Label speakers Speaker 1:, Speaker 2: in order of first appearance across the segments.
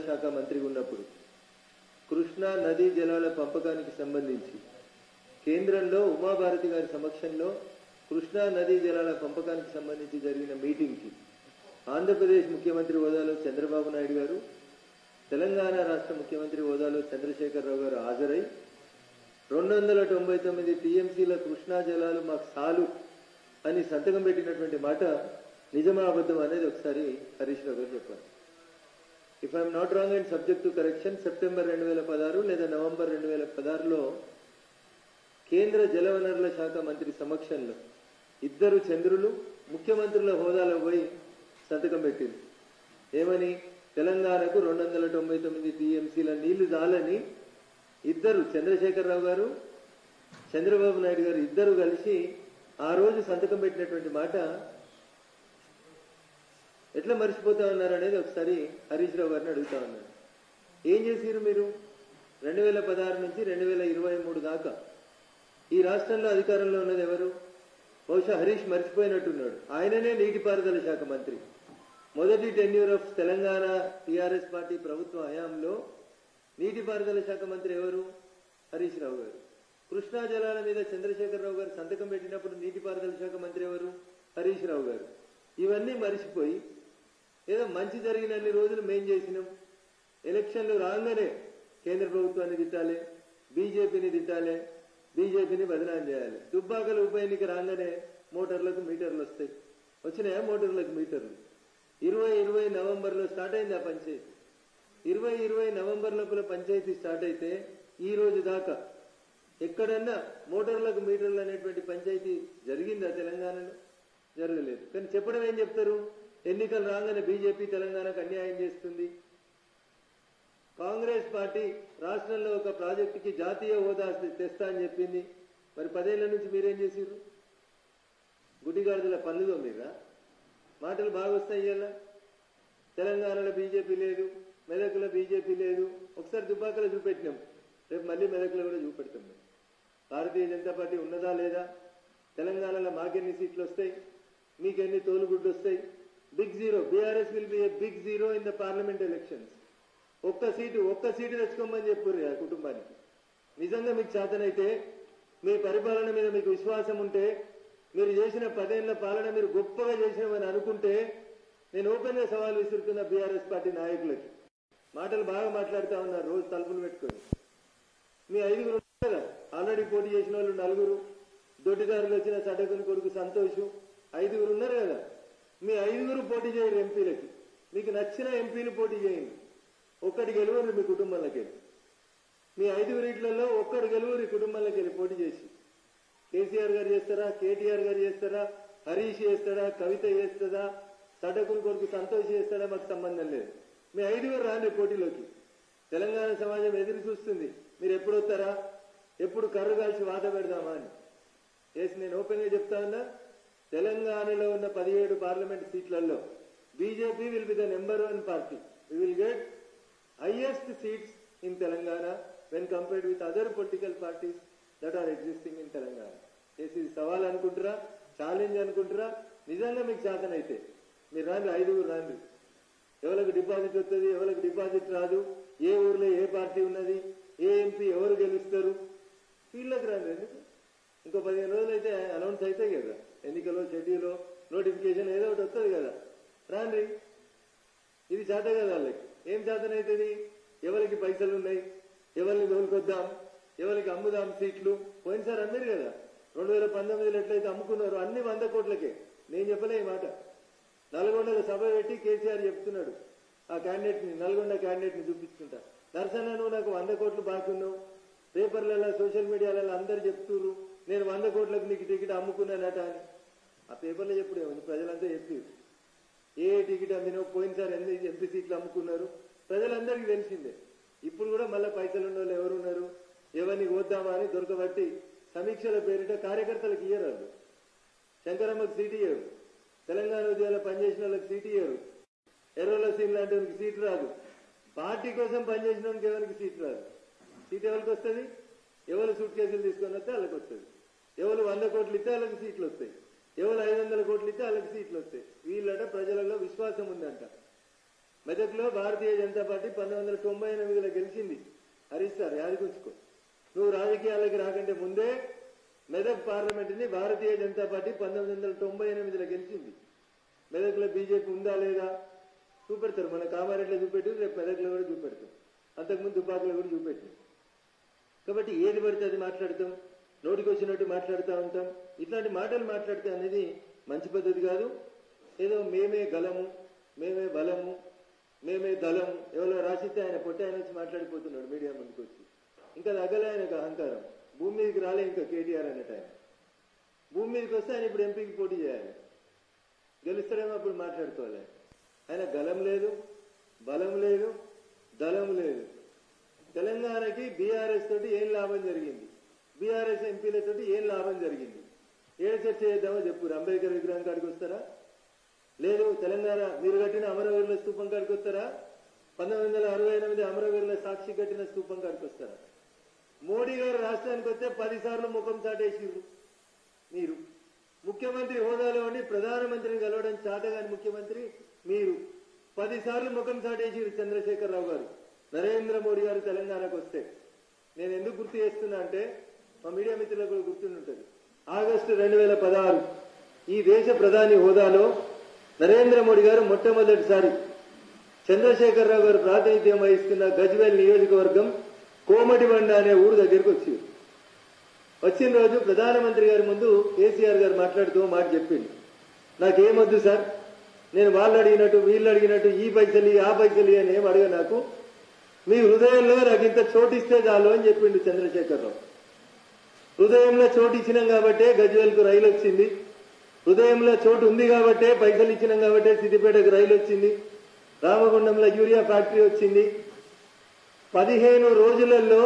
Speaker 1: శాఖ మంత్రిగా ఉన్నప్పుడు కృష్ణా నదీ జలాల పంపకానికి సంబంధించి కేంద్రంలో ఉమాభారతి గారి సమక్షంలో కృష్ణా నదీ జలాల పంపకానికి సంబంధించి జరిగిన మీటింగ్కి ఆంధ్రప్రదేశ్ ముఖ్యమంత్రి హోదాలో చంద్రబాబు నాయుడు గారు, తెలంగాణ రాష్ట్ర ముఖ్యమంత్రి హోదాలో చంద్రశేఖరరావు గారు హాజరై 299 టీఎంసీల కృష్ణా జలాలు మాకు చాలు అని సంతకం పెట్టినటువంటి మాట నిజమా అబద్ధం అనేది ఒకసారి హరీష్ రావు గారు చెప్పారు. If I'm not wrong and subject to correction, September 2016 లేదా నవంబర్ 2016లో కేంద్ర జలవనరుల శాఖ మంత్రి సమక్షంలో ఇద్దరు చంద్రులు ముఖ్యమంత్రుల హోదాలో పోయి సంతకం పెట్టింది. ఏమని? తెలంగాణకు 299 టీఎంసీల నీళ్లు చాలని ఇద్దరు, చంద్రశేఖరరావు గారు, చంద్రబాబు నాయుడు గారు ఇద్దరు కలిసి ఆ రోజు సంతకం పెట్టినటువంటి మాట ఎట్లా మర్చిపోతా ఉన్నారు అనేది ఒకసారి హరీష్ రావు గారిని అడుగుతా ఉన్నారు. ఏం చేసిరు మీరు? 2016 నుంచి 2023 దాకా ఈ రాష్ట్రంలో అధికారంలో ఉన్నది ఎవరు? బహుశా హరీష్ మర్చిపోయినట్టున్నాడు. ఆయననే నీటిపారుదల శాఖ మంత్రి. మొదటి tenure of Telangana TRS party ప్రభుత్వ హయాంలో నీటిపారుదల శాఖ మంత్రి ఎవరు? హరీష్ రావు గారు. కృష్ణా జలాల మీద చంద్రశేఖరరావు గారు సంతకం పెట్టినప్పుడు నీటిపారుదల శాఖ మంత్రి ఎవరు? హరీష్ రావు గారు. ఇవన్నీ మరిచిపోయి ఏదో మంచి జరిగినన్ని రోజులు మేం చేసినాం, ఎలక్షన్లు రాగానే కేంద్ర ప్రభుత్వాన్ని తిట్టాలి, బీజేపీని తిట్టాలి, బీజేపీని బదనాం చేయాలి. దుబ్బాకల ఉప ఎన్నిక రాగానే మోటార్లకు మీటర్లు వస్తాయి. వచ్చినాయా మోటార్లకు మీటర్లు? 2020 నవంబర్లో స్టార్ట్ అయింది ఆ పంచాయతీ. 2020 నవంబర్ లోపల పంచాయతీ స్టార్ట్ అయితే ఈ రోజు దాకా ఎక్కడన్నా మోటార్లకు మీటర్లు అనేటువంటి పంచాయతీ జరిగిందా తెలంగాణలో? జరగలేదు. కానీ చెప్పడం ఏం చెప్తారు? ఎన్నికలు రాగానే బీజేపీ తెలంగాణకు అన్యాయం చేస్తుంది, కాంగ్రెస్ పార్టీ రాష్ట్రంలో ఒక ప్రాజెక్టుకి జాతీయ హోదా తెస్తా అని చెప్పింది. మరి 10 ఏళ్ల నుంచి మీరేం చేసిర్రు? గుడిగాడిదల పనులుదో మీరా? మాటలు బాగా వస్తాయి. ఇలా తెలంగాణలో బీజేపీ లేదు, మెదక్లో బీజేపీ లేదు. ఒకసారి దుబ్బాకలో చూపెట్టినాం, రేపు మళ్ళీ మెదక్లో కూడా చూపెడతాం. మేము భారతీయ జనతా పార్టీ ఉన్నదా లేదా? తెలంగాణలో మాకెన్ని సీట్లు వస్తాయి, మీకెన్ని తోలుగుడ్లు వస్తాయి? Big zero. BRS will be a big zero in the parliament elections. ఒక్క సీటు తెచ్చుకోమని చెప్పుర్రు ఆ కుటుంబానికి. నిజంగా మీకు చేతనైతే, మీ పరిపాలన మీద మీకు విశ్వాసం ఉంటే, మీరు చేసిన 10 ఏళ్ల పాలన మీరు గొప్పగా చేసినామని అనుకుంటే, నేను ఓపెన్ గా సవాల్ విసురుతున్న బీఆర్ఎస్ పార్టీ నాయకులకి. మాటలు బాగా మాట్లాడుతూ ఉన్నారు రోజు తలుపులు పెట్టుకొని. మీ 5 కదా ఆల్రెడీ పోటీ చేసిన వాళ్ళు 4, దొడ్డిదారులు వచ్చిన సడకుని కొడుకు సంతోష్, 5 ఉన్నారు కదా. మీ 5 పోటీ చేయరు ఎంపీలకి. మీకు నచ్చిన ఎంపీలు పోటీ చేయండి. ఒక్కటి గెలువరు మీ కుటుంబంలోకి వెళ్ళి. మీ 5 ఇళ్లలో ఒక్కడు గెలువరు కుటుంబంలోకి వెళ్ళి పోటీ చేసి. కేసీఆర్ గారు చేస్తారా, కేటీఆర్ గారు చేస్తారా, హరీష్ చేస్తాడా, కవిత చేస్తుందా, సడకుని కొడుకు సంతోష్ చేస్తాడా, మాకు సంబంధం లేదు. మీ 5 రాండి పోటీలోకి. తెలంగాణ సమాజం ఎదురు చూస్తుంది. మీరు ఎప్పుడు వస్తారా, ఎప్పుడు కర్రు కాల్చి వాత పెడదామా అని. నేను ఓపెన్ గా చెప్తా ఉన్నా, తెలంగాణలో ఉన్న 17 పార్లమెంట్ సీట్లలో BJP will be the number 1 party. We will get highest seats in Telangana when compared with other political parties that are existing in Telangana. ఇది సవాల్ అనుకుంటారా, ఛాలెంజ్ అనుకుంటారా? నిజంగా మీకు చేతనైతే మీరు రాండి, 5 రాండి. ఎవరికి డిపాజిట్ వస్తుంది, ఎవరికి డిపాజిట్ రాదు, ఏ ఊర్లో ఏ పార్టీ ఉన్నది, ఏ ఎంపీ ఎవరు గెలుస్తారు, ఫీల్డ్లోకి రాండి. ఎందుకు? ఇంకో 15 రోజులు అయితే అనౌన్స్ అవుతాయి కదా, ఎన్నికలో షెడ్యూలో నోటిఫికేషన్ ఏదో ఒకటి వస్తుంది కదా. రాండి. ఇది చేత కదా వాళ్ళకి. ఏం చేతనవుతుంది? ఎవరికి పైసలు ఉన్నాయి, ఎవరిని తోలుకొద్దాం, ఎవరికి అమ్ముదాం సీట్లు. పోయినసారి అమ్మారు కదా, 2019లో ఎట్లయితే అమ్ముకున్నారు అన్ని 100 కోట్లకే. నేను చెప్పలే ఈ మాట. నల్గొండలో సభ పెట్టి కేసీఆర్ చెప్తున్నాడు, ఆ క్యాండిడేట్ని, నల్గొండ క్యాండిడేట్ని చూపించుకుంటా, నరసన్న నువ్వు నాకు 100 కోట్లు బాకీ ఉన్నావు, పేపర్లలో సోషల్ మీడియాలలో అందరు చెప్తున్నారు నేను 100 కోట్లకు నీకు టికెట్ అమ్ముకున్నానట అని. ఆ పేపర్లో చెప్పుడు ఏముంది, ప్రజలంతా చెప్పారు ఏ టికెట్ అమ్మినావు, పోయినసారి ఎంపీ సీట్లు అమ్ముకున్నారు, ప్రజలందరికీ తెలిసిందే. ఇప్పుడు కూడా మళ్ళీ పైసలు ఉన్న వాళ్ళు ఎవరున్నారు, ఎవరిని వద్దామా అని దొరకబట్టి సమీక్షల పేరిట కార్యకర్తలకు ఇయ్యరు. వాళ్ళు శంకరమ్మకు సీటు ఇయ్యరు, తెలంగాణ ఉద్యోగాలు పనిచేసిన వాళ్ళకి సీటు ఇయ్యరు, ఎర్రల సీన్ లాంటి వానికి సీటు రాదు, పార్టీ కోసం పనిచేసిన వానికి ఎవరికి సీటు రాదు. సీటు ఎవరికి వస్తుంది? ఎవరు సూట్ కేసులు తీసుకొని వస్తే వాళ్ళకి వస్తుంది. ఎవరు 100 కోట్లు ఇస్తే వాళ్ళకి సీట్లు వస్తాయి, ఎవరు 500 కోట్లు ఇస్తే వాళ్ళకి సీట్లు వస్తాయి. వీళ్ళట ప్రజలలో విశ్వాసం ఉందంట. మెదక్లో భారతీయ జనతా పార్టీ 1998లో గెలిచింది. హరీష్ సార్ యాదిగుంచుకో, నువ్వు రాజకీయాలకి రాకంటే ముందే మెదక్ పార్లమెంటుని భారతీయ జనతా పార్టీ 1998లో గెలిచింది. మెదక్లో బీజేపీ ఉందా లేదా చూపెడతారు. మన కామారెడ్డిలో చూపెట్టారు, రేపు మెదక్లో కూడా చూపెడతాం, అంతకుముందు దుబ్బాకలో కూడా చూపెట్టాం. కాబట్టి ఏది పడితే అది మాట్లాడతాం, నోటికి వచ్చినట్టు మాట్లాడుతూ ఉంటాం. ఇట్లాంటి మాటలు మాట్లాడితే అనేది మంచి పద్ధతి కాదు. ఏదో మేమే గలము, మేమే బలము, మేమే దళము ఎవరో రాసిస్తే ఆయన పొట్టి ఆయన వచ్చి మాట్లాడిపోతున్నాడు మీడియా ముందుకు వచ్చి. ఇంకా తగ్గలే ఆయనకు అహంకారం. భూమి మీదకి రాలే ఇంకా కేటీఆర్ అన్నట్టు ఆయన. భూమి మీదకి వస్తే ఆయన ఇప్పుడు ఎంపీకి పోటీ చేయాలి, గెలుస్తాడేమో అప్పుడు మాట్లాడుకోవాలి. ఆయన గలం లేదు, బలం లేదు, దళం లేదు. తెలంగాణకి బీఆర్ఎస్ తోటి ఏం లాభం జరిగింది, బీఆర్ఎస్ ఎంపీలతోటి ఏం లాభం జరిగింది, ఏం చర్చ చేద్దామో చెప్పు. అంబేద్కర్ విగ్రహం కాడికి వస్తారా? లేదు. తెలంగాణ మీరు కట్టిన అమరవీరుల స్తూపం కాడికి వస్తారా? 1968 అమరవీరుల సాక్షి కట్టిన స్తూపం కాడికి వస్తారా? మోడీ గారు రాష్ట్రానికి వస్తే 10 సార్లు ముఖం చాటేసిర్రు. మీరు ముఖ్యమంత్రి హోదాలో ఉండి ప్రధానమంత్రిని కలవడం చాటగాని ముఖ్యమంత్రి మీరు 10 సార్లు ముఖం చాటేసిర్రు చంద్రశేఖరరావు గారు. నరేంద్ర మోడీ గారు తెలంగాణకు వస్తే నేను ఎందుకు గుర్తు చేస్తున్నా అంటే మా మీడియా మిత్రులకు కూడా గుర్తుంటుంది. ఆగస్టు 2016 ఈ దేశ ప్రధాని హోదాలో నరేంద్ర మోడీ గారు మొట్టమొదటిసారి చంద్రశేఖరరావు గారు ప్రాతినిధ్యం వహిస్తున్న గజ్వేల్ నియోజకవర్గం కోమటిబండ అనే ఊరు దగ్గరికి వచ్చారు. వచ్చిన రోజు ప్రధానమంత్రి గారి ముందు కేసీఆర్ గారు మాట్లాడుతూ మాట చెప్పింది, నాకేమొద్దు సార్, నేను వాళ్ళు అడిగినట్టు వీళ్ళు అడిగినట్టు ఈ పైసలు ఆ పైసలు అని ఏం అడగ, నాకు మీ హృదయంలో నాకు ఇంత చోటిస్తే చాలు అని చెప్పిండు చంద్రశేఖరరావు. హృదయంలో చోటు ఇచ్చినాం కాబట్టే గజ్వేల్కు రైలు వచ్చింది, హృదయంలో చోటు ఉంది కాబట్టే పైసలు ఇచ్చినాం కాబట్టే సిద్దిపేటకు రైలు వచ్చింది, రామగుండంలో యూరియా ఫ్యాక్టరీ వచ్చింది. 15 రోజులలో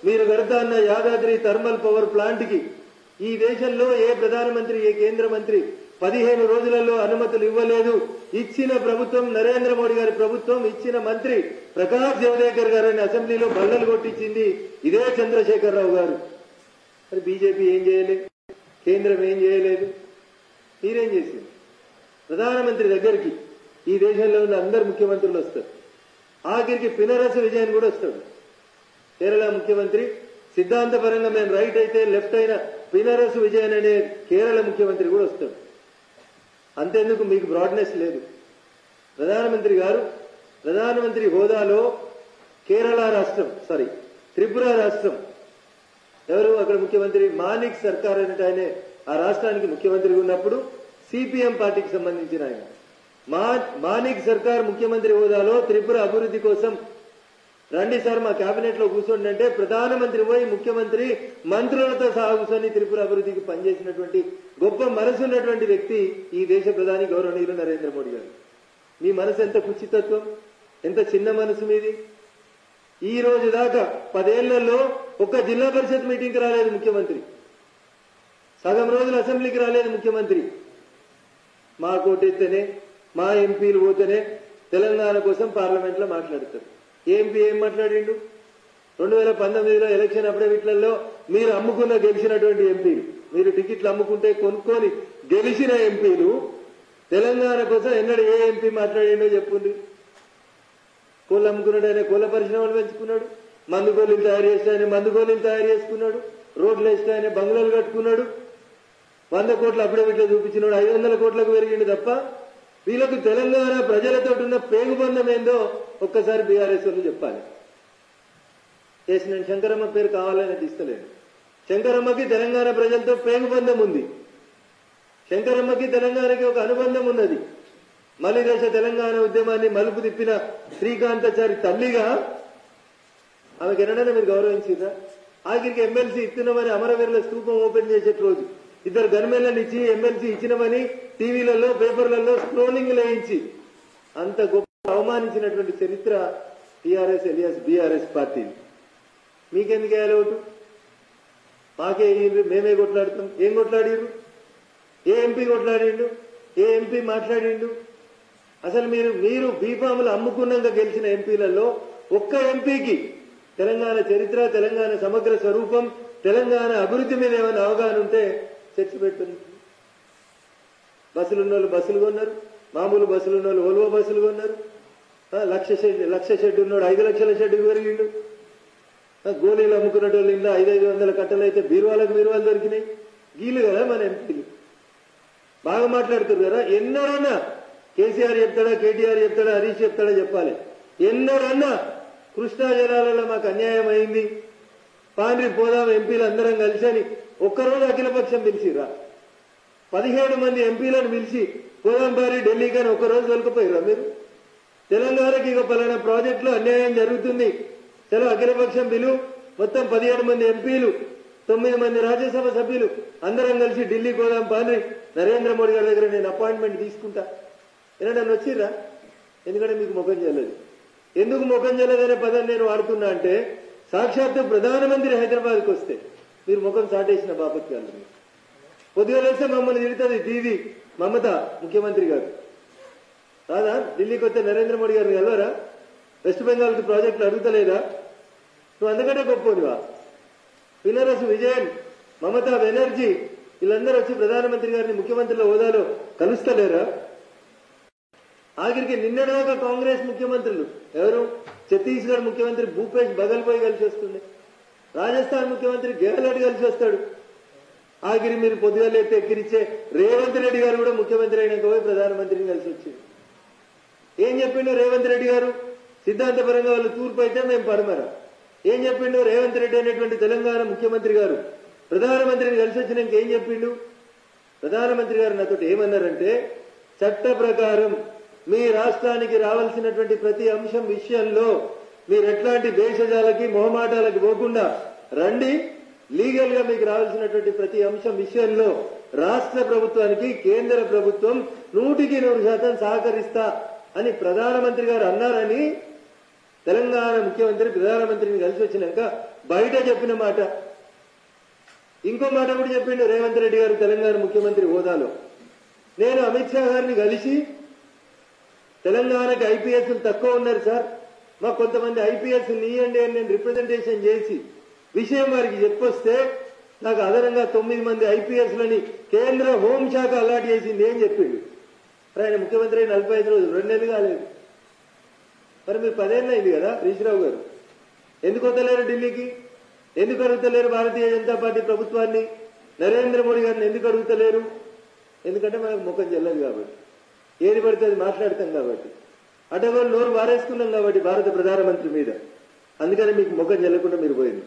Speaker 1: మీరు కడతా అన్న యాదాద్రి థర్మల్ పవర్ ప్లాంట్ కి ఈ దేశంలో ఏ ప్రధానమంత్రి ఏ కేంద్ర మంత్రి 15 రోజులలో అనుమతులు ఇవ్వలేదు. ఇచ్చిన ప్రభుత్వం నరేంద్ర మోడీ గారి ప్రభుత్వం, ఇచ్చిన మంత్రి ప్రకాష్ జవదేకర్ గారిని అసెంబ్లీలో బల్లలు కొట్టించింది ఇదే చంద్రశేఖరరావు గారు. మరి బీజేపీ ఏం చేయలేదు, కేంద్రం ఏం చేయలేదు, మీరేం చేసింది? ప్రధానమంత్రి దగ్గరికి ఈ దేశంలో ఉన్న అందరు ముఖ్యమంత్రులు వస్తారు, ఆఖరికి పినరసి విజయన్ కూడా వస్తాడు. కేరళ ముఖ్యమంత్రి సిద్ధాంతపరంగా మేము రైట్ అయితే లెఫ్ట్ అయిన పినరసి విజయన్ అనే కేరళ ముఖ్యమంత్రి కూడా వస్తాడు. అంతేందుకు మీకు బ్రాడ్నెస్ లేదు. ప్రధానమంత్రి గారు ప్రధానమంత్రి హోదాలో కేరళ రాష్ట్రం త్రిపుర రాష్ట్రం ఎవరు అక్కడ ముఖ్యమంత్రి మానిక్ సర్కార్ అన్నట్టు ఆయనే ఆ రాష్ట్రానికి ముఖ్యమంత్రిగా ఉన్నప్పుడు సిపిఎం పార్టీకి సంబంధించిన ఆయన మానిక్ సర్కార్ ముఖ్యమంత్రి హోదాలో త్రిపుర అభివృద్ధి కోసం రండి సార్ మా కేబినెట్ లో కూర్చోండి అంటే ప్రధానమంత్రి పోయి ముఖ్యమంత్రి మంత్రులతో సహా కూర్చొని త్రిపుర అభివృద్ధికి పనిచేసినటువంటి గొప్ప మనసు ఉన్నటువంటి వ్యక్తి ఈ దేశ ప్రధాని గౌరవనీయులు నరేంద్ర మోడీ గారు. మీ మనసు ఎంత కుచితత్వం, ఎంత చిన్న మనసు మీది. ఈ రోజు దాకా 10 ఏళ్లలో ఒక్క జిల్లా పరిషత్ మీటింగ్కి రాలేదు ముఖ్యమంత్రి, సగం రోజులు అసెంబ్లీకి రాలేదు ముఖ్యమంత్రి. మా కోటెత్తేనే మా ఎంపీలు పోతేనే తెలంగాణ కోసం పార్లమెంట్ లో మాట్లాడతారు. ఎంపీ ఏం మాట్లాడిండు? 2019లో ఎలక్షన్ అఫిడవిట్లలో మీరు అమ్ముకున్న గెలిచినటువంటి ఎంపీలు, మీరు టికెట్లు అమ్ముకుంటే కొనుక్కొని గెలిచిన ఎంపీలు తెలంగాణ కోసం ఎన్నడూ ఏ ఎంపీ మాట్లాడిండో చెప్పుంది. కోళ్ళు అమ్ముకున్నాడు, ఆయన కోళ్ళ పరిశ్రమలు పెంచుకున్నాడు, మందు గోళీలు తయారు చేస్తే ఆయన మందు గోళీలు తయారు చేసుకున్నాడు, రోడ్లు వేస్తే ఆయన బంగ్లాలు కట్టుకున్నాడు, 100 కోట్ల అఫిడవిట్లో చూపించినాడు, 500 కోట్లకు పెరిగిండు తప్ప వీళ్ళకు తెలంగాణ ప్రజలతో ఉన్న పేగుబంధం ఏందో ఒక్కసారి బీఆర్ఎస్ వాళ్ళు చెప్పాలి. చేసిన శంకరమ్మ పేరు కావాలని తీస్తలేను. శంకరమ్మకి తెలంగాణ ప్రజలతో పేగుబంధం ఉంది. శంకరమ్మకి తెలంగాణకి ఒక అనుబంధం ఉన్నది. మలిదశ తెలంగాణ ఉద్యమాన్ని మలుపు తిప్పిన శ్రీకాంతాచారి తల్లిగా ఆమెకి ఎన్నడైనా మీరు గౌరవించిందా? ఆఖరికి ఎమ్మెల్సీ ఇస్తున్నామని అమరవీరుల స్తూపం ఓపెన్ చేసే రోజు 2 గన్మెన్లను ఇచ్చి ఎమ్మెల్సీ ఇచ్చినమని టీవీలలో పేపర్లలో స్క్రోలింగ్ లేయించి అంత గొప్ప అవమానించినటువంటి చరిత్ర టీఆర్ఎస్ ఎలియాస్ బీఆర్ఎస్ పార్టీ. మీకెందుకు వేయాలి ఓటు? మాకే మేమే కొట్లాడుతాం. ఏం కొట్లాడిరు? ఏ ఎంపీ కొట్లాడిండు? ఏ ఎంపీ మాట్లాడిండు? అసలు మీరు బీఫాములు అమ్ముకున్నాక గెలిచిన ఎంపీలలో ఒక్క ఎంపీకి తెలంగాణ చరిత్ర, తెలంగాణ సమగ్ర స్వరూపం, తెలంగాణ అభివృద్ధి మీద ఏమైనా అవగాహన ఉంటే చర్చ పెడుతుంది. బస్సులున్న వాళ్ళు బస్సులు కొన్నారు, మామూలు బస్సులున్న వాళ్ళు ఓల్వో బస్సులు కొన్నారు, లక్ష షెడ్ ఉన్నాడు 5 లక్షల షెడ్డుకు పెరిగిండు. గోళీలు అమ్ముకున్నటోళ్ళు ఇంట్లో 500 కట్టలు అయితే బీరువాలకు దొరికినాయి. గీలు కదా మన ఎంపీలు బాగా మాట్లాడుతారు కదా. ఎన్నడన్నా కేసీఆర్ చెప్తాడా, కేటీఆర్ చెప్తాడా, హరీష్ చెప్తాడా చెప్పాలి. ఎన్నడన్నా కృష్ణా జలాలలో మాకు అన్యాయం అయింది, పాండ్రి పోదాం ఎంపీలు అందరం కలిసి అని ఒక్కరోజు అఖిలపక్షం పిలిచిరా? 17 మంది ఎంపీలను పిలిచి పోదాం పారి ఢిల్లీకి అని ఒక్కరోజు వెళ్ళకపోయారా మీరు? తెలంగాణకి ఇక పలానా ప్రాజెక్టులో అన్యాయం జరుగుతుంది, చలో అఖిలపక్షం పిలువు, మొత్తం 17 మంది ఎంపీలు 9 మంది రాజ్యసభ సభ్యులు అందరం కలిసి ఢిల్లీ పోదాం పాండ్రి, నరేంద్ర మోడీ గారి దగ్గర నేను అపాయింట్మెంట్ తీసుకుంటా. నన్ను వచ్చిర్రా? ఎందుకంటే మీకు ముఖం చెల్లదు. ఎందుకు ముఖం చెల్లదనే పదం నేను వాడుతున్నా అంటే, సాక్షాత్తు ప్రధానమంత్రి హైదరాబాద్కి వస్తే మీరు ముఖం చాటేసిన బాపత్యాలు. పొద్దుగా వస్తే మమ్మల్ని తిడుతుంది దీది మమత ముఖ్యమంత్రి గారు. రాదా? ఢిల్లీకి వస్తే నరేంద్ర మోడీ గారిని కలవరా? వెస్ట్ బెంగాల్కి ప్రాజెక్టులు అడుగుతలేదా? నువ్వు అందుకంటే గొప్పనివా? పినరసు విజయన్, మమతా బెనర్జీ వీళ్ళందరూ వచ్చి ప్రధానమంత్రి గారిని ముఖ్యమంత్రుల హోదాలో కలుస్తలేరా? ఆఖరికి నిన్నడాక కాంగ్రెస్ ముఖ్యమంత్రులు ఎవరు? ఛత్తీస్గఢ్ ముఖ్యమంత్రి భూపేష్ బగల్ పోయి కలిసి వస్తుంది, రాజస్థాన్ ముఖ్యమంత్రి గెహ్లోట్ కలిసి వస్తాడు. ఆఖరి మీరు పొద్దుగా లేస్తే ఎక్కిరిచ్చే రేవంత్ రెడ్డి గారు కూడా ముఖ్యమంత్రి అయినాక పోయి ప్రధానమంత్రిని కలిసి వచ్చింది. ఏం చెప్పిండు రేవంత్ రెడ్డి గారు? సిద్ధాంతపరంగా వాళ్ళు తూర్పు అయితే మేము పడమరా. ఏం చెప్పిండు రేవంత్ రెడ్డి అనేటువంటి తెలంగాణ ముఖ్యమంత్రి గారు ప్రధానమంత్రిని కలిసి వచ్చినాక ఏం చెప్పిండు? ప్రధానమంత్రి గారు నాతో ఏమన్నారంటే, చట్ట ప్రకారం మీ రాష్ట్రానికి రావాల్సినటువంటి ప్రతి అంశం విషయంలో మీరు ఎట్లాంటి భేషజాలకి మొహమాటాలకి పోకుండా రండి, లీగల్ గా మీకు రావాల్సినటువంటి ప్రతి అంశం విషయంలో రాష్ట్ర ప్రభుత్వానికి కేంద్ర ప్రభుత్వం 100% సహకరిస్తా అని ప్రధానమంత్రి గారు అన్నారని తెలంగాణ ముఖ్యమంత్రి ప్రధానమంత్రిని కలిసి వచ్చినాక బయట చెప్పిన మాట. ఇంకో మాట కూడా చెప్పిండు రేవంత్ రెడ్డి గారు తెలంగాణ ముఖ్యమంత్రి హోదాలో. నేను అమిత్ షా గారిని కలిసి తెలంగాణకి ఐపీఎస్లు తక్కువ ఉన్నారు సార్, మాకు కొంతమంది ఐపీఎస్ ఇవ్వండి అని నేను రిప్రజెంటేషన్ చేసి విషయం వారికి చెప్పొస్తే నాకు అదనంగా 9 మంది ఐపీఎస్లని కేంద్ర హోంశాఖ అలాట్ చేసింది అని చెప్పిండు. ఆయన ముఖ్యమంత్రి 45 రోజులు, 2 నెలలు కాలేదు. మరి మీరు 10 ఏళ్ళు అయింది కదా హరీశ్రావు గారు, ఎందుకు వద్దలేరు ఢిల్లీకి? ఎందుకు అడుగుతలేరు భారతీయ జనతా పార్టీ ప్రభుత్వాన్ని? నరేంద్ర మోడీ గారిని ఎందుకు అడుగుతలేరు? ఎందుకంటే మనకు ముఖం చెల్లదు కాబట్టి, ఏది పడితే అది మాట్లాడతాం కాబట్టి, అటగోలు నోరు వారేసుకున్నాం కాబట్టి భారత ప్రధానమంత్రి మీద. అందుకని మీకు ముఖం చెల్లకుండా మీరు పోయింది.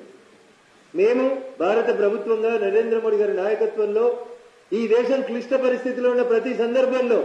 Speaker 1: మేము భారత ప్రభుత్వంగా నరేంద్ర మోడీ గారి నాయకత్వంలో ఈ దేశం క్లిష్ట పరిస్థితిలో ఉన్న ప్రతి సందర్భంలో